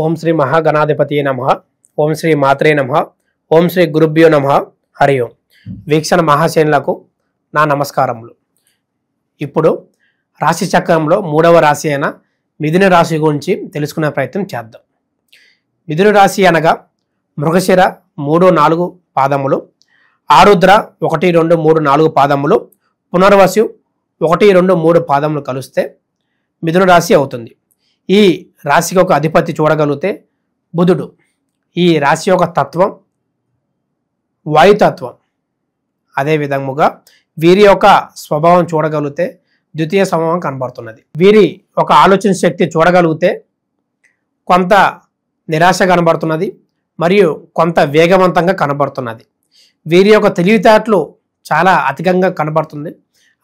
ఓం శ్రీ మహాగణాధిపతియే నమః. ఓం శ్రీ మాత్రే నమః. ఓం శ్రీ గురుభ్యో నమః. హరి ఓం. వీక్షణ మహాశైనులకు నా నమస్కారములు. ఇప్పుడు రాశి చక్రంలో 3వ రాశి అయిన మిథున రాశి గురించి తెలుసుకునే ప్రయత్నం చేద్దాం. మిథున రాశి అనగా మృగశిర 3, 4 పాదములు, ఆరుద్ర 1, 2, 3, 4 పాదములు, పునర్వసు 1, 2, 3 పాదములు కలిస్తే మిథున రాశి అవుతుంది. ఈ రాశికి ఒక అధిపతి చూడగలిగితే బుధుడు. ఈ రాశి యొక్క తత్వం వాయుతత్వం. అదే విధముగా వీరి యొక్క స్వభావం చూడగలిగితే ద్వితీయ స్వభావం కనబడుతున్నది. వీరి ఒక ఆలోచన శక్తి చూడగలిగితే కొంత నిరాశ కనబడుతున్నది మరియు కొంత వేగవంతంగా కనబడుతున్నది. వీరి యొక్క తెలివితేటలు చాలా అధికంగా కనబడుతుంది.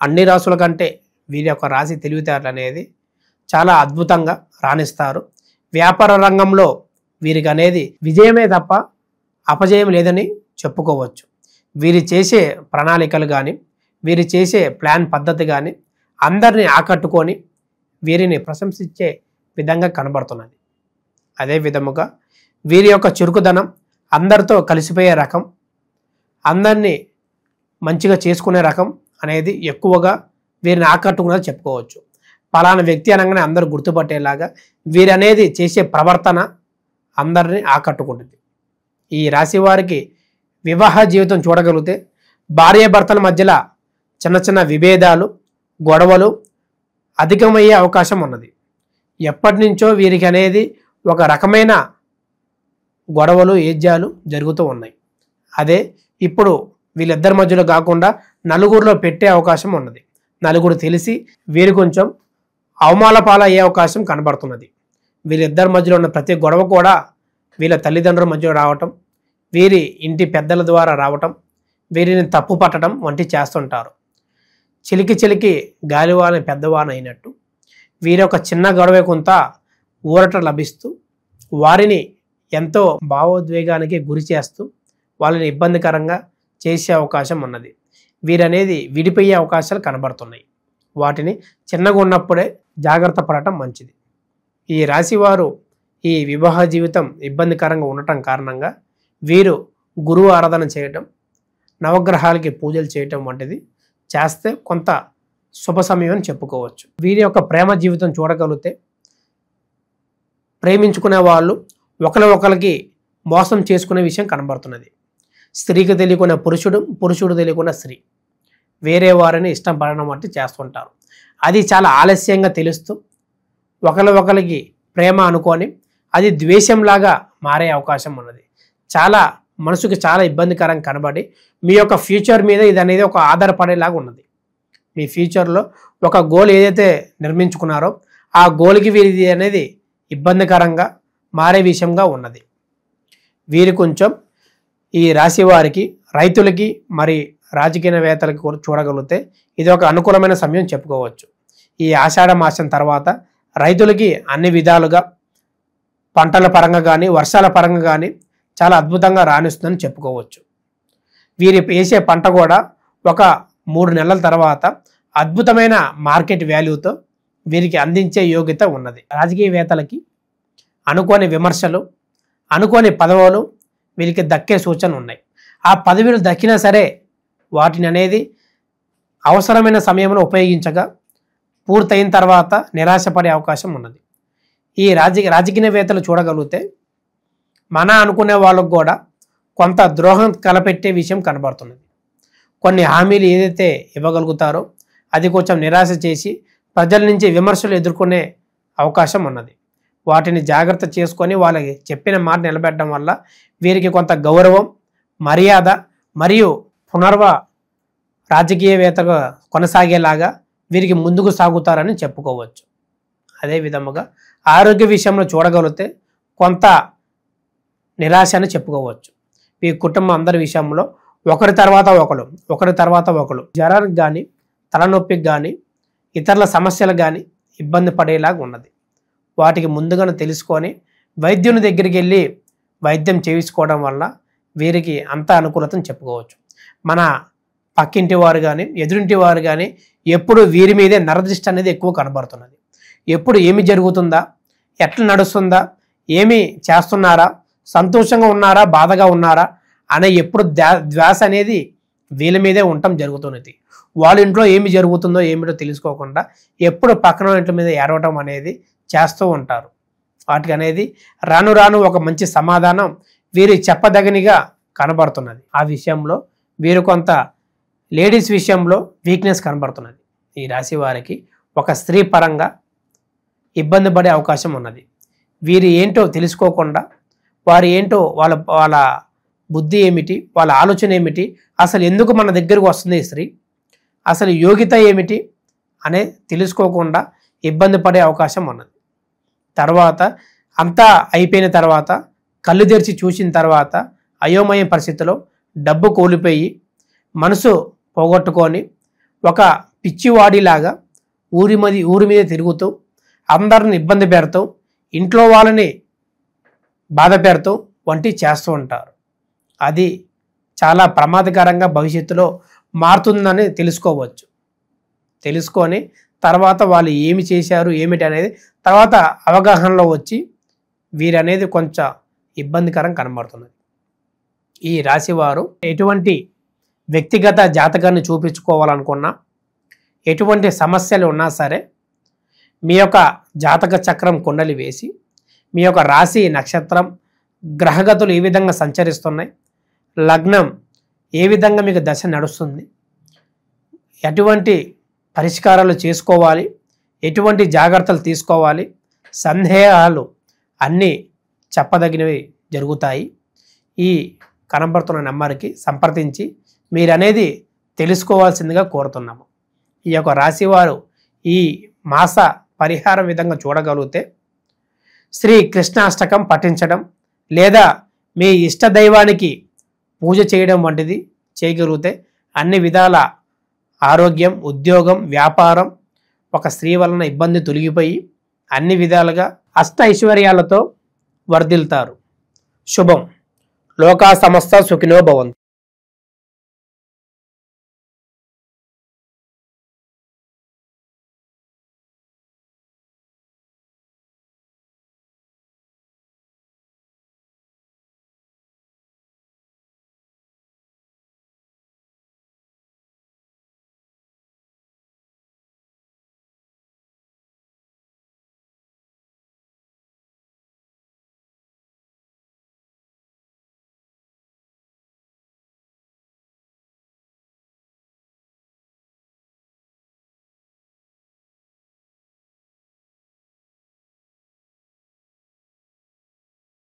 అన్ని రాశుల కంటే వీరి యొక్క రాశి తెలివితేటలు అనేది చాలా అద్భుతంగా రాణిస్తారు. వ్యాపార రంగంలో వీరికి అనేది విజయమే తప్ప అపజయం లేదని చెప్పుకోవచ్చు. వీరు చేసే ప్రణాళికలు కానీ వీరు చేసే ప్లాన్ పద్ధతి కానీ అందరినీ ఆకట్టుకొని వీరిని ప్రశంసించే విధంగా కనబడుతున్నది. అదే విధముగా వీరి యొక్క చురుకుదనం, అందరితో కలిసిపోయే రకం, అందరినీ మంచిగా చేసుకునే రకం అనేది ఎక్కువగా వీరిని ఆకట్టుకున్నది చెప్పుకోవచ్చు. పలానా వ్యక్తి అనగానే అందరూ గుర్తుపట్టేలాగా వీరనేది చేసే ప్రవర్తన అందరినీ ఆకట్టుకుంటుంది. ఈ రాశి వారికి వివాహ జీవితం చూడగలిగితే భార్యాభర్తల మధ్యలో చిన్న చిన్న విభేదాలు, గొడవలు అధికమయ్యే అవకాశం ఉన్నది. ఎప్పటి నుంచో వీరికి అనేది ఒక రకమైన గొడవలు, ఏజ్యాలు జరుగుతూ ఉన్నాయి. అదే ఇప్పుడు వీళ్ళిద్దరి మధ్యలో కాకుండా నలుగురిలో పెట్టే అవకాశం ఉన్నది. నలుగురు తెలిసి వీరు కొంచెం అవమాన పాలయ్యే అవకాశం కనబడుతున్నది. వీళ్ళిద్దరి మధ్యలో ఉన్న ప్రతి గొడవ కూడా వీళ్ళ తల్లిదండ్రుల మధ్యలో రావటం, వీరి ఇంటి పెద్దల ద్వారా రావటం, వీరిని తప్పు పట్టడం వంటి చేస్తుంటారు. చిలికి గాలివాన పెద్దవాన అయినట్టు వీరి యొక్క చిన్న గొడవ కొంత ఊరట లభిస్తూ వారిని ఎంతో భావోద్వేగానికి గురి చేస్తూ వాళ్ళని ఇబ్బందికరంగా చేసే అవకాశం ఉన్నది. వీరనేది విడిపోయే అవకాశాలు కనబడుతున్నాయి. వాటిని చిన్నగా ఉన్నప్పుడే జాగ్రత్త పడటం మంచిది. ఈ రాశివారు ఈ వివాహ జీవితం ఇబ్బందికరంగా ఉండటం కారణంగా వీరు గురువు ఆరాధన చేయటం, నవగ్రహాలకి పూజలు చేయటం వంటిది చేస్తే కొంత శుభ సమయం అని చెప్పుకోవచ్చు. వీరి యొక్క ప్రేమ జీవితం చూడగలిగితే ప్రేమించుకునే వాళ్ళు ఒకరికి మోసం చేసుకునే విషయం కనబడుతున్నది. స్త్రీకి తెలియకున్న పురుషుడు, పురుషుడు తెలియకున్న స్త్రీ వేరే వారిని ఇష్టం పడడం వంటి చేస్తుంటారు. అది చాలా ఆలస్యంగా తెలుస్తూ ఒకరికి ప్రేమ అనుకొని అది ద్వేషంలాగా మారే అవకాశం ఉన్నది. చాలా మనసుకి చాలా ఇబ్బందికరంగా కనబడి మీ యొక్క ఫ్యూచర్ మీద ఇది అనేది ఒక ఆధారపడేలాగా ఉన్నది. మీ ఫ్యూచర్లో ఒక గోల్ ఏదైతే నిర్మించుకున్నారో ఆ గోల్కి వీరిది అనేది ఇబ్బందికరంగా మారే విషయంగా ఉన్నది. వీరి కొంచెం ఈ రాశి వారికి, రైతులకి మరి రాజకీయవేత్తలకి కూడా చూడగలిగితే ఇది ఒక అనుకూలమైన సమయం చెప్పుకోవచ్చు. ఈ ఆషాఢ మాసం తర్వాత రైతులకి అన్ని విధాలుగా పంటల పరంగా కానీ వర్షాల పరంగా కానీ చాలా అద్భుతంగా రాణిస్తుందని చెప్పుకోవచ్చు. వీరి వేసే పంట కూడా ఒక 3 నెలల తర్వాత అద్భుతమైన మార్కెట్ వాల్యూతో వీరికి అందించే యోగ్యత ఉన్నది. రాజకీయవేత్తలకి అనుకోని విమర్శలు, అనుకోని పదవులు వీరికి దక్కే సూచన ఉన్నాయి. ఆ పదవులు దక్కినా సరే వాటిని అనేది అవసరమైన సమయంలో ఉపయోగించగా పూర్తయిన తర్వాత నిరాశపడే అవకాశం ఉన్నది. ఈ రాజకీయవేత్తలు చూడగలిగితే మన అనుకునే వాళ్ళకు కూడా కొంత ద్రోహం కలపెట్టే విషయం కనబడుతున్నది. కొన్ని హామీలు ఏదైతే ఇవ్వగలుగుతారో అది కొంచెం నిరాశ చేసి ప్రజల నుంచి విమర్శలు ఎదుర్కొనే అవకాశం ఉన్నది. వాటిని జాగ్రత్త చేసుకొని వాళ్ళకి చెప్పిన మాట నిలబెట్టడం వల్ల వీరికి కొంత గౌరవం, మర్యాద మరియు రాజకీయవేత్తగా కొనసాగేలాగా వీరికి ముందుకు సాగుతారని చెప్పుకోవచ్చు. అదే విధముగా ఆరోగ్య విషయంలో చూడగలిగితే కొంత నిరాశ అని చెప్పుకోవచ్చు. ఈ కుటుంబం అందరి విషయంలో ఒకరి తర్వాత ఒకరు జ్వరానికి కానీ తలనొప్పికి కానీ ఇతరుల సమస్యలకు కానీ ఇబ్బంది పడేలాగా ఉన్నది. వాటికి ముందుగానే తెలుసుకొని వైద్యుని దగ్గరికి వెళ్ళి వైద్యం చేయించుకోవడం వల్ల వీరికి అంత అనుకూలతను చెప్పుకోవచ్చు. మన పక్కింటి వారు కానీ ఎదురింటి వారు కానీ ఎప్పుడు వీరి మీదే నరదృష్టి అనేది ఎక్కువ కనబడుతున్నది. ఎప్పుడు ఏమి జరుగుతుందా, ఎట్లా నడుస్తుందా, ఏమి చేస్తున్నారా, సంతోషంగా ఉన్నారా, బాధగా ఉన్నారా అనే ఎప్పుడు ధ్యాస అనేది వీళ్ళ మీదే ఉండటం జరుగుతున్నది. వాళ్ళ ఇంట్లో ఏమి జరుగుతుందో ఏమిటో తెలుసుకోకుండా ఎప్పుడు పక్కన ఇంటి మీద ఏడవటం అనేది చేస్తూ ఉంటారు. వాటికి అనేది రాను రాను ఒక మంచి సమాధానం వీరు చెప్పదగినగా కనబడుతున్నది. ఆ విషయంలో వీరు కొంత లేడీస్ విషయంలో వీక్నెస్ కనబడుతున్నది. ఈ రాశి వారికి ఒక స్త్రీ పరంగా ఇబ్బంది పడే అవకాశం ఉన్నది. వీరు ఏంటో తెలుసుకోకుండా వారు ఏంటో వాళ్ళ బుద్ధి ఏమిటి, వాళ్ళ ఆలోచన ఏమిటి, అసలు ఎందుకు మన దగ్గరకు వస్తుంది ఈ స్త్రీ, అసలు యోగ్యత ఏమిటి అనే తెలుసుకోకుండా ఇబ్బంది పడే అవకాశం ఉన్నది. తర్వాత అంతా అయిపోయిన తర్వాత కళ్ళు తెరిచి చూసిన తర్వాత అయోమయ పరిస్థితిలో డబ్బు కోల్పోయి మనసు పోగొట్టుకొని ఒక పిచ్చివాడిలాగా ఊరి మీద తిరుగుతూ అందరిని ఇబ్బంది పెడుతూ ఇంట్లో వాళ్ళని బాధ పెడుతూ వంటి చేస్తూ ఉంటారు. అది చాలా ప్రమాదకరంగా భవిష్యత్తులో మారుతుందని తెలుసుకోవచ్చు. తెలుసుకొని తర్వాత వాళ్ళు ఏమి చేశారు ఏమిటి అనేది తర్వాత అవగాహనలో వచ్చి వీరనేది కొంచెం ఇబ్బందికరం కనబడుతున్నది. ఈ రాశివారు ఎటువంటి వ్యక్తిగత జాతకాన్ని చూపించుకోవాలనుకున్నా, ఎటువంటి సమస్యలు ఉన్నా సరే మీ యొక్క జాతక చక్రం కుండలి వేసి మీ యొక్క రాశి, నక్షత్రం, గ్రహగతులు ఏ విధంగా సంచరిస్తున్నాయి, లగ్నం ఏ విధంగా మీకు దశ నడుస్తుంది, ఎటువంటి పరిష్కారాలు చేసుకోవాలి, ఎటువంటి జాగ్రత్తలు తీసుకోవాలి, సందేహాలు అన్నీ చెప్పదగినవి జరుగుతాయి. ఈ కనబడుతున్న నెంబర్కి సంప్రదించి మీరనేది తెలుసుకోవాల్సిందిగా కోరుతున్నాము. ఈ యొక్క రాశివారు ఈ మాస పరిహారం విధంగా చూడగలిగితే శ్రీ కృష్ణాష్టకం పఠించడం లేదా మీ ఇష్ట దైవానికి పూజ చేయడం వంటిది చేయగలిగితే అన్ని విధాల ఆరోగ్యం, ఉద్యోగం, వ్యాపారం, ఒక స్త్రీ వలన ఇబ్బంది తొలగిపోయి అన్ని విధాలుగా అష్ట ఐశ్వర్యాలతో వర్ధిల్తారు. శుభం. లోకా సమస్త సుఖినో భవంతు.